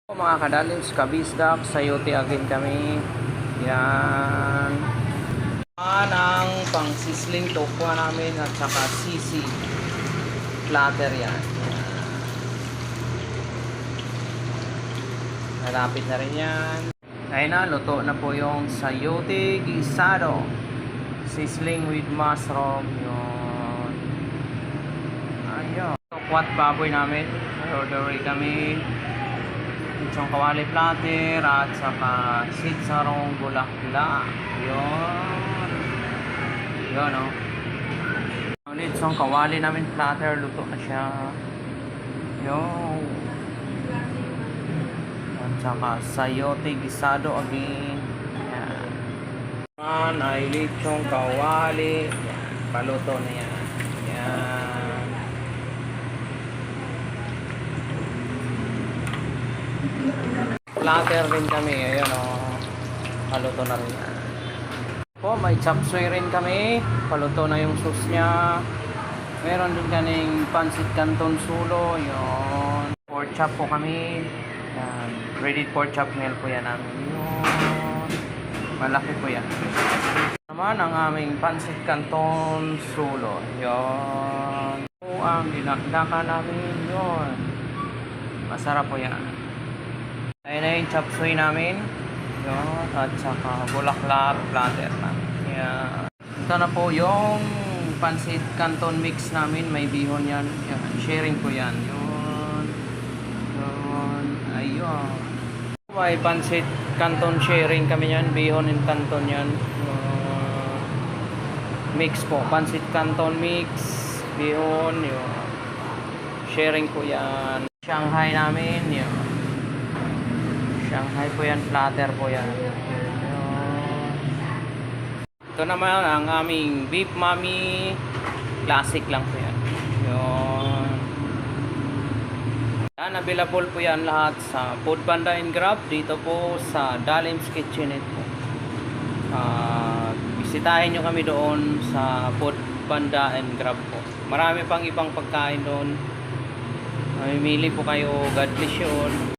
Mga kadalims, kabisdak, sayote agin kami. Yan. Ang pang sisling tokwa namin at saka sisi. Platter yan. Malapit na rin yan. Ayun na, luto na po yung sayote gisado. Sizzling with mushroom. Yun. Ayun. Tokwat baboy namin. Ordery kami. Itong kawali platter at saka sitsarong bulakla. Yun. Yun o. Ulit itong kawali namin platter. Luto na siya. Yun. At saka sayote gisado again. Yan. Yan ay lechong kawali. Yan. Paluto na yan. Yan. Platter rin kami. Ayun o. Paluto na rin yan. Po, may chop suey rin kami. Paluto na yung sauce niya. Meron din kaming pancit canton sulo. Yun. Pork chop po kami. Yan. Ready pork chop meal po yan namin. Yun. Malaki po yan. Naman ang aming pancit canton sulo. Yun. Po ang dinakdakan namin. Yun. Masarap po yan. Ayun na yung chop suey namin. Yun. At saka bulaklak platter na. Yan. Ito na po yung pancit canton mix namin. May bihon yan. Yan. Sharing po yan. Yun. Yun. Ayun. May pancit canton sharing kami yan. Bihon and canton yan. Mix po. Pancit canton mix. Bihon. Yun. Sharing po yan. Shanghai namin. Yun. Shanghai po yan, platter po yan. Ito naman ang aming beef mami. Classic lang po yan. Yun. Yan, available po yan lahat sa Foodpanda and Grab. Dito po sa Dalim's Kitchenette po. Bisitahin nyo kami doon sa Foodpanda and Grab po. Marami pang ibang pagkain doon. Mamimili po kayo. God bless you all.